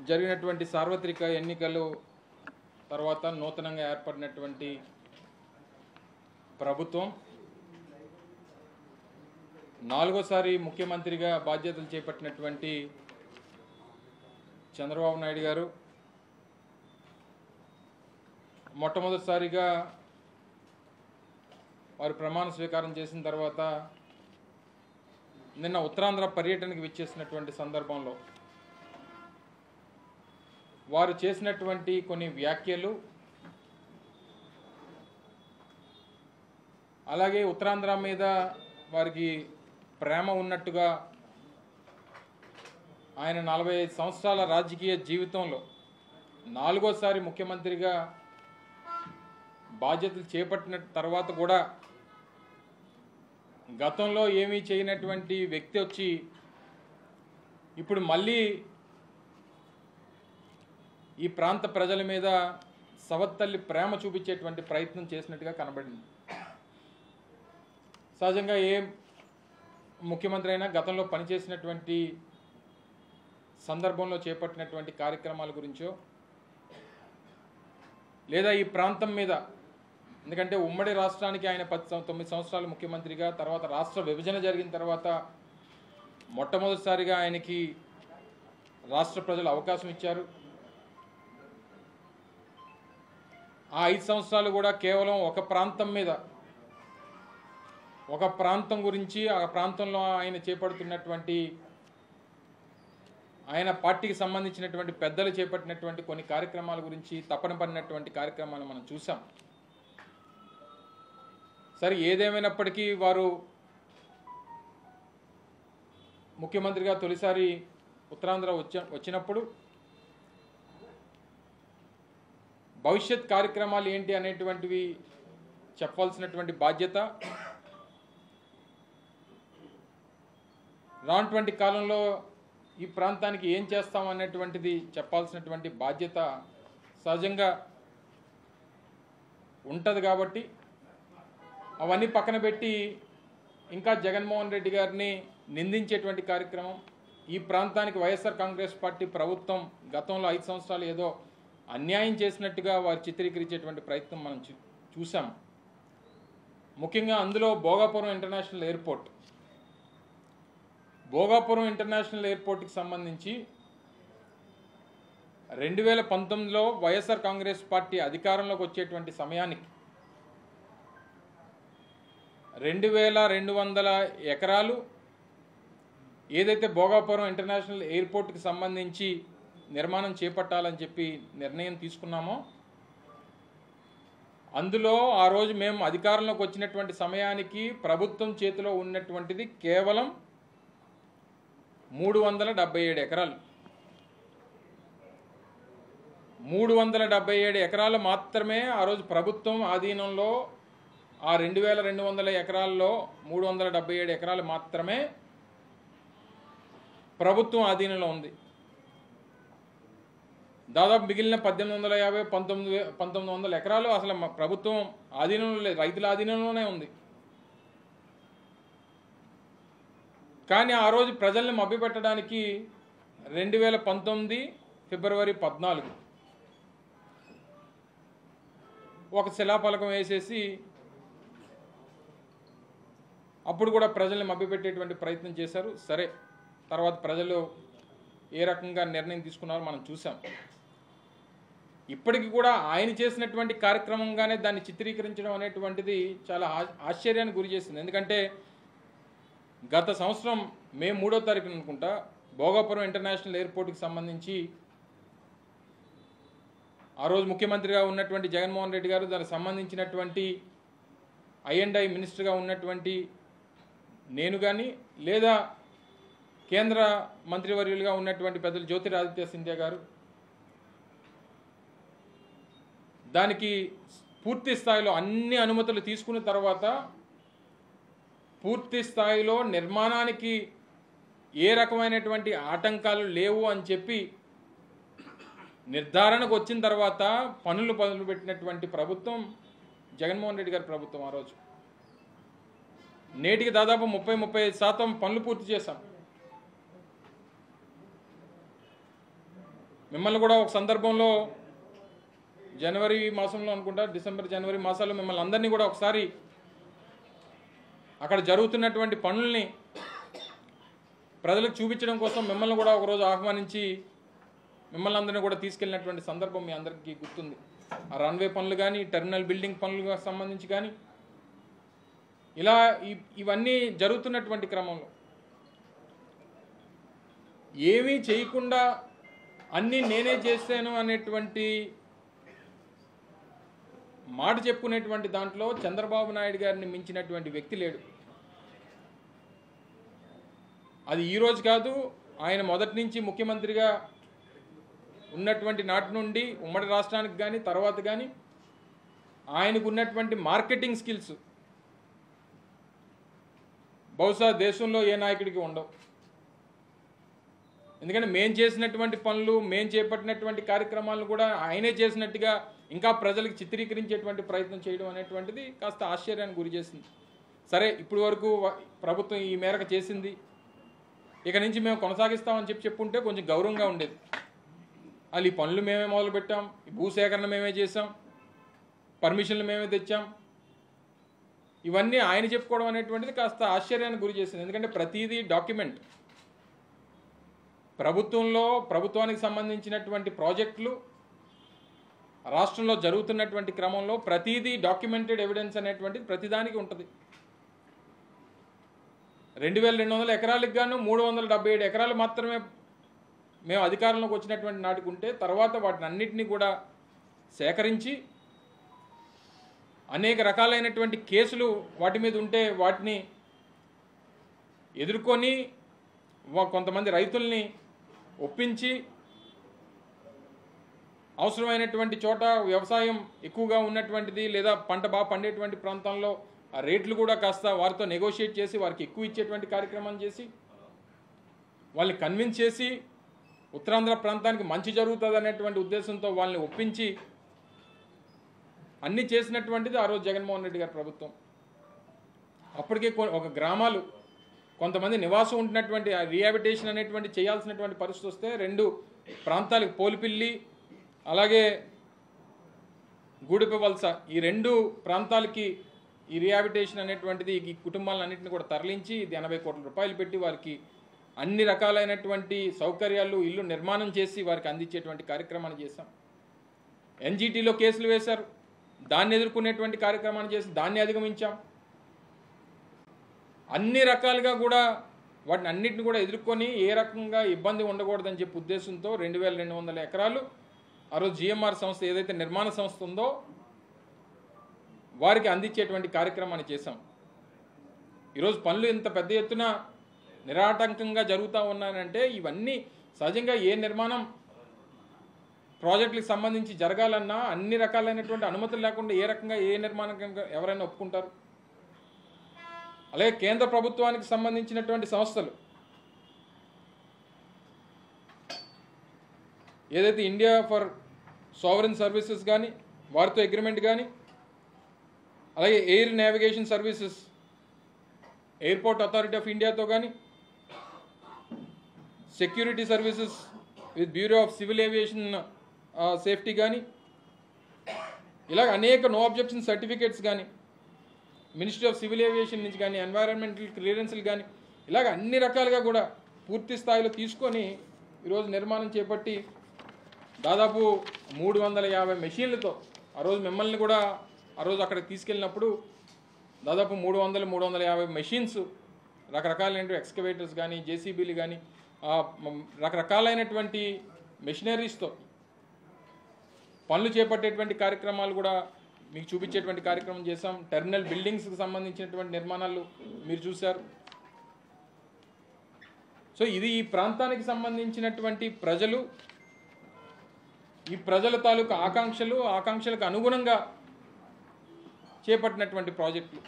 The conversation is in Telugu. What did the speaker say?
జరిగినటువంటి సార్వత్రిక ఎన్నికలు తర్వాత నూతనంగా ఏర్పడినటువంటి ప్రభుత్వం నాలుగోసారి ముఖ్యమంత్రిగా బాధ్యతలు చేపట్టినటువంటి చంద్రబాబు నాయుడు గారు మొట్టమొదటిసారిగా వారు ప్రమాణ స్వీకారం చేసిన తర్వాత నిన్న ఉత్తరాంధ్ర పర్యటనకు విచ్చేసినటువంటి సందర్భంలో వారు చేసినటువంటి కొన్ని వ్యాఖ్యలు అలాగే ఉత్తరాంధ్ర మీద వారికి ప్రేమ ఉన్నట్టుగా ఆయన 45 సంవత్సరాల రాజకీయ జీవితంలో నాలుగోసారి ముఖ్యమంత్రిగా బాధ్యతలు చేపట్టిన తర్వాత కూడా గతంలో ఏమీ చేయనటువంటి వ్యక్తి వచ్చి ఇప్పుడు మళ్ళీ ఈ ప్రాంత ప్రజల మీద సవత్తల్లి ప్రేమ చూపించేటువంటి ప్రయత్నం చేసినట్టుగా కనబడింది. సహజంగా ఏ ముఖ్యమంత్రి అయినా గతంలో పనిచేసినటువంటి సందర్భంలో చేపట్టినటువంటి కార్యక్రమాల గురించో లేదా ఈ ప్రాంతం మీద, ఎందుకంటే ఉమ్మడి రాష్ట్రానికి ఆయన 9 సంవత్సరాలు ముఖ్యమంత్రిగా, తర్వాత రాష్ట్ర విభజన జరిగిన తర్వాత మొట్టమొదటిసారిగా ఆయనకి రాష్ట్ర ప్రజలు అవకాశం ఇచ్చారు. ఆ 5 సంవత్సరాలు కూడా కేవలం ఒక ప్రాంతం మీద, ఒక ప్రాంతం గురించి, ఆ ప్రాంతంలో ఆయన చేపడుతున్నటువంటి ఆయన పార్టీకి సంబంధించినటువంటి పెద్దలు చేపట్టినటువంటి కొన్ని కార్యక్రమాల గురించి తపన పడినటువంటి కార్యక్రమాలు మనం చూసాం. సరే, ఏదేమైనప్పటికీ వారు ముఖ్యమంత్రిగా తొలిసారి ఉత్తరాంధ్ర వచ్చినప్పుడు భవిష్యత్ కార్యక్రమాలు ఏంటి అనేటువంటివి చెప్పాల్సినటువంటి బాధ్యత, రానటువంటి కాలంలో ఈ ప్రాంతానికి ఏం చేస్తాం అనేటువంటిది చెప్పాల్సినటువంటి బాధ్యత సహజంగా ఉంటుంది. కాబట్టి అవన్నీ పక్కన పెట్టి ఇంకా జగన్మోహన్ రెడ్డి గారిని నిందించేటువంటి కార్యక్రమం, ఈ ప్రాంతానికి వైఎస్ఆర్ కాంగ్రెస్ పార్టీ ప్రభుత్వం గతంలో 5 సంవత్సరాలు ఏదో అన్యాయం చేసినట్టుగా వారు చిత్రీకరించేటువంటి ప్రయత్నం మనం చూసాం. ముఖ్యంగా అందులో Bhogapuram international airport, Bhogapuram international ఎయిర్పోర్ట్కి సంబంధించి 2019లో వైఎస్ఆర్ కాంగ్రెస్ పార్టీ అధికారంలోకి వచ్చేటువంటి సమయానికి 2200 ఎకరాలు ఏదైతే భోగాపురం ఇంటర్నేషనల్ ఎయిర్పోర్ట్కి సంబంధించి నిర్మాణం చేపట్టాలని చెప్పి నిర్ణయం తీసుకున్నామో, అందులో ఆ రోజు మేము అధికారంలోకి వచ్చినటువంటి సమయానికి ప్రభుత్వం చేతిలో ఉన్నటువంటిది కేవలం 377 ఎకరాలు. 377 ఎకరాలు మాత్రమే ఆ రోజు ప్రభుత్వం ఆధీనంలో, ఆ 2200 ఎకరాల్లో 377 ఎకరాలు మాత్రమే ప్రభుత్వం ఆధీనంలో ఉంది. దాదాపు మిగిలిన 1850, 1900 ఎకరాలు అసలు ప్రభుత్వం ఆధీనంలో లేదు, రైతుల ఆధీనంలోనే ఉంది. కానీ ఆ రోజు ప్రజల్ని మభ్యపెట్టడానికి 2019 ఫిబ్రవరి 14 ఒక శిలాఫలకం వేసేసి అప్పుడు కూడా ప్రజల్ని మభ్యపెట్టేటువంటి ప్రయత్నం చేశారు. సరే, తర్వాత ప్రజలు ఏ రకంగా నిర్ణయం తీసుకున్నారో మనం చూసాం. ఇప్పటికి కూడా ఆయన చేసినటువంటి కార్యక్రమంగానే దాన్ని చిత్రీకరించడం అనేటువంటిది చాలా ఆశ్చర్యానికి గురి చేస్తుంది. ఎందుకంటే గత సంవత్సరం మే 3వ తారీఖున అనుకుంటా భోగాపురం ఇంటర్నేషనల్ ఎయిర్పోర్ట్కి సంబంధించి ఆ రోజు ముఖ్యమంత్రిగా ఉన్నటువంటి జగన్మోహన్ రెడ్డి గారు, దానికి సంబంధించినటువంటి I&I మినిస్టర్గా ఉన్నటువంటి నేను కానీ, లేదా కేంద్ర మంత్రివర్యులుగా ఉన్నటువంటి పెద్దలు జ్యోతిరాదిత్య సింధియా గారు దానికి పూర్తి స్థాయిలో అన్ని అనుమతులు తీసుకున్న తర్వాత పూర్తి స్థాయిలో నిర్మాణానికి ఏ రకమైనటువంటి ఆటంకాలు లేవు అని చెప్పి నిర్ధారణకు వచ్చిన తర్వాత పనులు మొదలుపెట్టినటువంటి ప్రభుత్వం జగన్మోహన్ రెడ్డి గారి ప్రభుత్వం. ఆ రోజు నేటికి దాదాపు 30-35% పనులు పూర్తి చేశాం. మిమ్మల్ని కూడా ఒక సందర్భంలో జనవరి మాసంలో అనుకుంటా, డిసెంబర్ జనవరి మాసాల్లో మిమ్మల్ని అందరినీ కూడా ఒకసారి అక్కడ జరుగుతున్నటువంటి పనుల్ని ప్రజలకు చూపించడం కోసం మిమ్మల్ని కూడా ఒకరోజు ఆహ్వానించి మిమ్మల్ని అందరినీ కూడా తీసుకెళ్ళినటువంటి సందర్భం మీ అందరికీ గుర్తుంది. ఆ రన్వే పనులు కానీ, టెర్మినల్ బిల్డింగ్ పనులకు సంబంధించి కానీ, ఇలా ఇవన్నీ జరుగుతున్నటువంటి క్రమంలో ఏమీ చేయకుండా అన్నీ నేనే చేశాను అనేటువంటి మాట చెప్పుకునేటువంటి దాంట్లో చంద్రబాబు నాయుడు గారిని మించినటువంటి వ్యక్తి లేడు. అది ఈరోజు కాదు, ఆయన మొదటి నుంచి ముఖ్యమంత్రిగా ఉన్నటువంటి నాటి నుండి ఉమ్మడి రాష్ట్రానికి కానీ తర్వాత కానీ ఆయనకు ఉన్నటువంటి మార్కెటింగ్ స్కిల్స్ బహుశా దేశంలో ఏ నాయకుడికి ఉండవు. ఎందుకంటే మేం చేసినటువంటి పనులు, మేం చేపట్టినటువంటి కార్యక్రమాలను కూడా ఆయనే చేసినట్టుగా ఇంకా ప్రజలకు చిత్రీకరించేటువంటి ప్రయత్నం చేయడం అనేటువంటిది కాస్త ఆశ్చర్యానికి గురి చేసింది. సరే, ఇప్పటి వరకు ప్రభుత్వం ఈ మేరకు చేసింది, ఇక నుంచి మేము కొనసాగిస్తామని చెప్పుంటే కొంచెం గౌరవంగా ఉండేది. వాళ్ళు ఈ పనులు మేమే మొదలుపెట్టాం, ఈ భూసేకరణ మేమే చేసాం, పర్మిషన్లు మేమే తెచ్చాం, ఇవన్నీ ఆయన చెప్పుకోవడం అనేటువంటిది కాస్త ఆశ్చర్యానికి గురి చేసింది. ఎందుకంటే ప్రతిదీ డాక్యుమెంట్. ప్రభుత్వానికి సంబంధించినటువంటి ప్రాజెక్టులు రాష్ట్రంలో జరుగుతున్నటువంటి క్రమంలో ప్రతిదీ డాక్యుమెంటెడ్ ఎవిడెన్స్ అనేటువంటిది ప్రతిదానికి ఉంటుంది. 2200 ఎకరాలకు గాను 377 ఎకరాలు మాత్రమే మేము అధికారంలోకి వచ్చినటువంటి నాటికి ఉంటే, తర్వాత వాటిని అన్నిటినీ కూడా సేకరించి అనేక రకాలైనటువంటి కేసులు వాటి మీద ఉంటే వాటిని ఎదుర్కొని కొంతమంది రైతుల్ని ఒప్పించి అవసరమైనటువంటి చోట వ్యవసాయం ఎక్కువగా ఉన్నటువంటిది లేదా పంట బాగా పండేటువంటి ప్రాంతాల్లో ఆ రేట్లు కూడా కాస్త వారితో నెగోషియేట్ చేసి వారికి ఎక్కువ ఇచ్చేటువంటి కార్యక్రమం చేసి వాళ్ళని కన్విన్స్ చేసి ఉత్తరాంధ్ర ప్రాంతానికి మంచి జరుగుతుంది అనేటువంటి ఉద్దేశంతో వాళ్ళని ఒప్పించి అన్నీ చేసినటువంటిది ఆ రోజు జగన్మోహన్ రెడ్డి గారి ప్రభుత్వం. అప్పటికే ఒక గ్రామాలు కొంతమంది నివాసం ఉంటున్నటువంటి రీహాబిటేషన్ అనేటువంటి చేయాల్సినటువంటి పరిస్థితి వస్తే 2 ప్రాంతాలకు పోలిపిల్లి అలాగే గూడిప వలస ఈ 2 ప్రాంతాలకి ఈ రీహాబిటేషన్ అనేటువంటిది ఈ కుటుంబాలన్నింటినీ కూడా తరలించి 80 కోట్ల రూపాయలు పెట్టి వారికి అన్ని రకాలైనటువంటి సౌకర్యాలు ఇల్లు నిర్మాణం చేసి వారికి అందించేటువంటి కార్యక్రమాన్ని చేశాం. ఎన్జీటీలో కేసులు వేశారు, దాన్ని ఎదుర్కొనేటువంటి కార్యక్రమాన్ని చేసి దాన్ని అధిగమించాం. అన్ని రకాలుగా కూడా వాటిని అన్నింటిని కూడా ఎదుర్కొని ఏ రకంగా ఇబ్బంది ఉండకూడదని చెప్పి ఉద్దేశంతో 2200 ఎకరాలు ఆ రోజు జిఎంఆర్ సంస్థ ఏదైతే నిర్మాణ సంస్థ ఉందో వారికి అందించేటువంటి కార్యక్రమాన్ని చేశాం. ఈరోజు పనులు ఇంత పెద్ద ఎత్తున నిరాటంకంగా జరుగుతూ ఉన్నాయంటే ఇవన్నీ సహజంగా ఏ నిర్మాణం ప్రాజెక్టులకు సంబంధించి జరగాలన్నా అన్ని రకాలైనటువంటి అనుమతులు లేకుండా ఏ రకంగా ఏ నిర్మాణం ఎవరైనా ఒప్పుకుంటారు. అలాగే కేంద్ర ప్రభుత్వానికి సంబంధించినటువంటి సంస్థలు ఏదైతే ఇండియా ఫర్ సావరెన్ సర్వీసెస్ కానీ వారితో అగ్రిమెంట్ కానీ, అలాగే air navigation services airport authority of ఇండియాతో కానీ, security services with bureau of civil aviation safety కానీ, ఇలాగ అనేక నో అబ్జెక్షన్ సర్టిఫికేట్స్ కానీ మినిస్ట్రీ ఆఫ్ సివిల్ ఏవియేషన్ నుంచి కానీ ఎన్వైరాన్మెంటల్ క్లియరెన్స్లు కానీ ఇలాగ అన్ని రకాలుగా కూడా పూర్తి స్థాయిలో తీసుకొని ఈరోజు నిర్మాణం చేపట్టి దాదాపు 350 మెషిన్లతో ఆ రోజు మిమ్మల్ని కూడా ఆ రోజు అక్కడికి తీసుకెళ్ళినప్పుడు దాదాపు 350 మెషిన్స్ రకరకాలైనటువంటి ఎక్స్కవేటర్స్ కానీ జేసీబీలు కానీ రకరకాలైనటువంటి మెషినరీస్తో పనులు చేపట్టేటువంటి కార్యక్రమాలు కూడా మీకు చూపించేటువంటి కార్యక్రమం చేశాం. టెర్మినల్ బిల్డింగ్స్కి సంబంధించినటువంటి నిర్మాణాలు మీరు చూశారు. సో ఇది ఈ ప్రాంతానికి సంబంధించినటువంటి ప్రజలు, ఈ ప్రజల తాలూకు ఆకాంక్షలకు అనుగుణంగా చేపట్టినటువంటి ప్రాజెక్టులు.